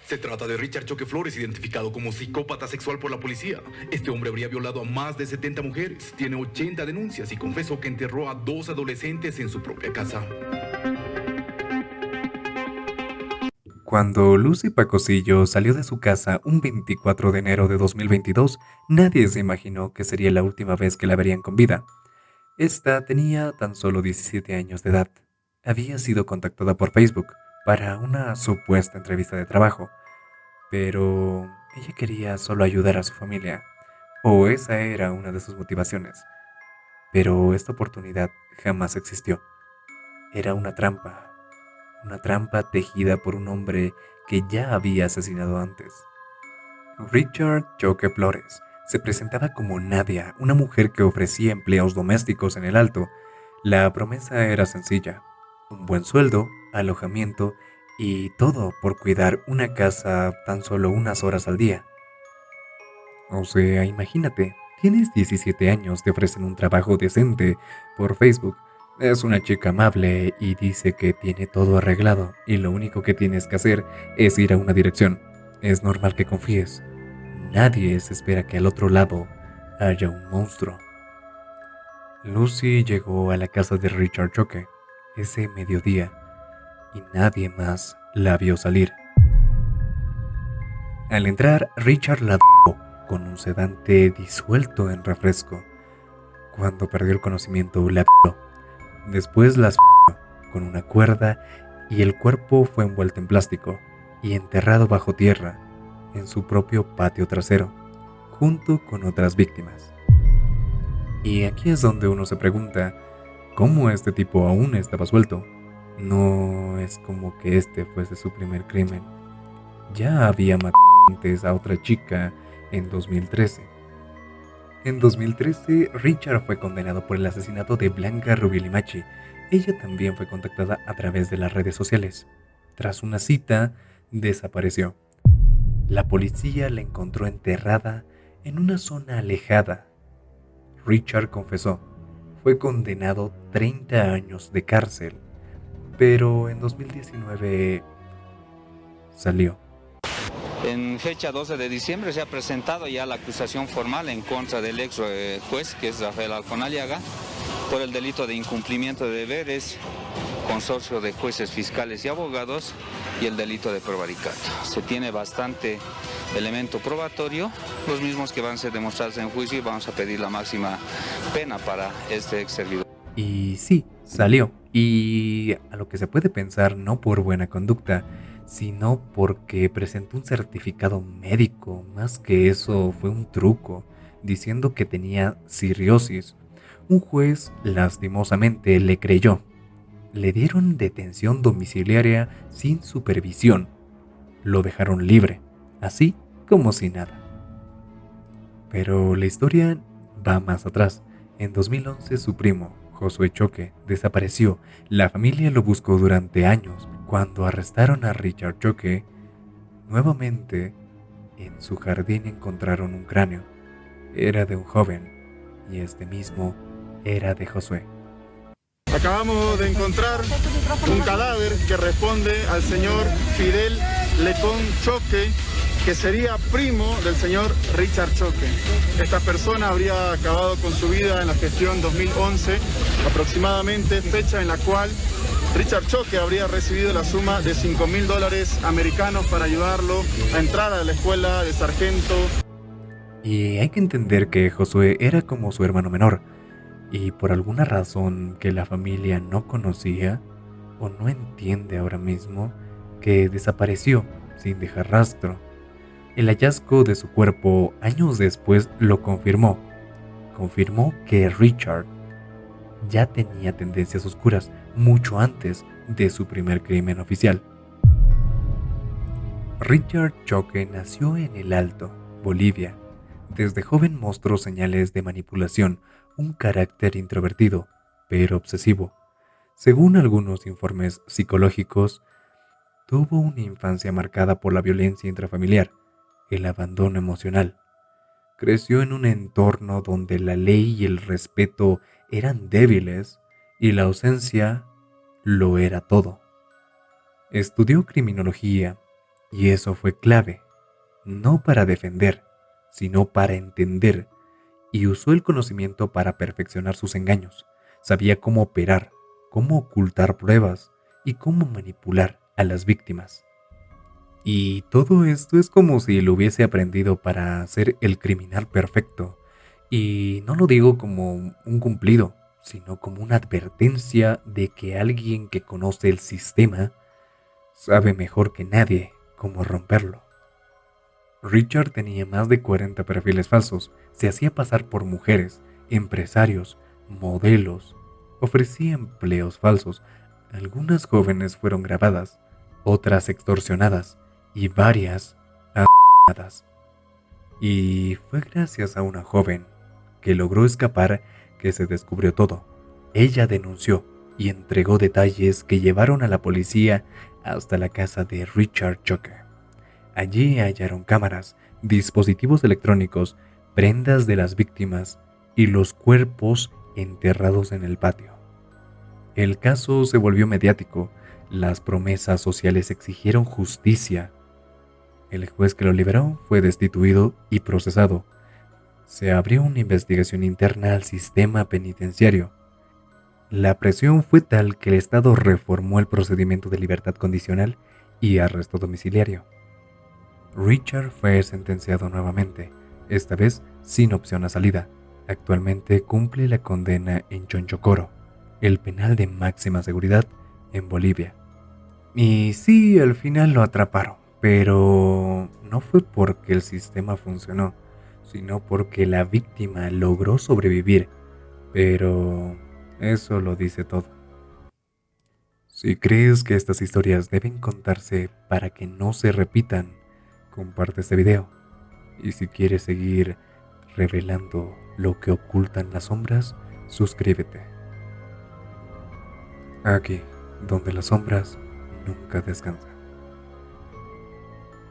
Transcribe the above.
Se trata de Richard Choque Flores, identificado como psicópata sexual por la policía. Este hombre habría violado a más de 70 mujeres, tiene 80 denuncias y confesó que enterró a 2 adolescentes en su propia casa. Cuando Lucy Pacosillo salió de su casa un 24 de enero de 2022, nadie se imaginó que sería la última vez que la verían con vida. Esta tenía tan solo 17 años de edad. Había sido contactada por Facebook para una supuesta entrevista de trabajo, pero ella quería solo ayudar a su familia, o esa era una de sus motivaciones. Pero esta oportunidad jamás existió. Era una trampa tejida por un hombre que ya había asesinado antes. Richard Choque Flores se presentaba como Nadia, una mujer que ofrecía empleos domésticos en el Alto. La promesa era sencilla: un buen sueldo, alojamiento y todo por cuidar una casa tan solo unas horas al día. O sea, imagínate, tienes 17 años, te ofrecen un trabajo decente por Facebook. Es una chica amable y dice que tiene todo arreglado y lo único que tienes que hacer es ir a una dirección. Es normal que confíes. Nadie se espera que al otro lado haya un monstruo. Lucy llegó a la casa de Richard Choque ese mediodía y nadie más la vio salir. Al entrar, Richard la con un sedante disuelto en refresco. Cuando perdió el conocimiento, la violó. Después las con una cuerda y el cuerpo fue envuelto en plástico y enterrado bajo tierra en su propio patio trasero, junto con otras víctimas. Y aquí es donde uno se pregunta, ¿cómo este tipo aún estaba suelto? No es como que este fuese su primer crimen. Ya había matado antes a otra chica en 2013. En 2013, Richard fue condenado por el asesinato de Blanca Rubielimachi. Ella también fue contactada a través de las redes sociales. Tras una cita, desapareció. La policía la encontró enterrada en una zona alejada. Richard confesó. Fue condenado 30 años de cárcel, pero en 2019 salió. En fecha 12 de diciembre se ha presentado ya la acusación formal en contra del ex juez, que es Rafael Halcón Aliaga, por el delito de incumplimiento de deberes, consorcio de jueces, fiscales y abogados, y el delito de prevaricato. Se tiene bastante elemento probatorio, los mismos que van a ser demostrados en juicio, y vamos a pedir la máxima pena para este ex servidor. Y sí, salió. Y a lo que se puede pensar, no por buena conducta, sino porque presentó un certificado médico. Más que eso, fue un truco, diciendo que tenía cirrosis. Un juez, lastimosamente, le creyó. Le dieron detención domiciliaria sin supervisión. Lo dejaron libre, así como si nada. Pero la historia va más atrás. En 2011 su primo, Josué Choque, desapareció. La familia lo buscó durante años. Cuando arrestaron a Richard Choque, nuevamente en su jardín encontraron un cráneo. Era de un joven y este mismo era de Josué. Acabamos de encontrar un cadáver que responde al señor Fidel Lecón Choque, que sería primo del señor Richard Choque. Esta persona habría acabado con su vida en la gestión 2011, aproximadamente, fecha en la cual Richard Choque habría recibido la suma de $5.000 americanos para ayudarlo a entrar a la escuela de sargento. Y hay que entender que Josué era como su hermano menor, y por alguna razón que la familia no conocía o no entiende ahora mismo, que desapareció sin dejar rastro. El hallazgo de su cuerpo años después lo confirmó. Confirmó que Richard ya tenía tendencias oscuras mucho antes de su primer crimen oficial. Richard Choque nació en El Alto, Bolivia. Desde joven mostró señales de manipulación, un carácter introvertido, pero obsesivo. Según algunos informes psicológicos, tuvo una infancia marcada por la violencia intrafamiliar, el abandono emocional. Creció en un entorno donde la ley y el respeto eran débiles y la ausencia lo era todo. Estudió criminología Y eso fue clave, no para defender, sino para entender, y usó el conocimiento para perfeccionar sus engaños. Sabía cómo operar, cómo ocultar pruebas y cómo manipular a las víctimas. Y todo esto es como si lo hubiese aprendido para ser el criminal perfecto. Y no lo digo como un cumplido, sino como una advertencia de que alguien que conoce el sistema sabe mejor que nadie cómo romperlo. Richard tenía más de 40 perfiles falsos, se hacía pasar por mujeres, empresarios, modelos, ofrecía empleos falsos. Algunas jóvenes fueron grabadas, otras extorsionadas y varias asesinadas. Y fue gracias a una joven que logró escapar que se descubrió todo. Ella denunció y entregó detalles que llevaron a la policía hasta la casa de Richard Choque. Allí hallaron cámaras, dispositivos electrónicos, prendas de las víctimas y los cuerpos enterrados en el patio. El caso se volvió mediático, las promesas sociales exigieron justicia. El juez que lo liberó fue destituido y procesado. Se abrió una investigación interna al sistema penitenciario. La presión fue tal que el Estado reformó el procedimiento de libertad condicional y arresto domiciliario. Richard fue sentenciado nuevamente, esta vez sin opción a salida. Actualmente cumple la condena en Chonchocoro, el penal de máxima seguridad en Bolivia. Y sí, al final lo atraparon, pero no fue porque el sistema funcionó, sino porque la víctima logró sobrevivir. Pero eso lo dice todo. Si crees que estas historias deben contarse para que no se repitan, comparte este video. Y si quieres seguir revelando lo que ocultan las sombras, suscríbete. Aquí, donde las sombras nunca descansan.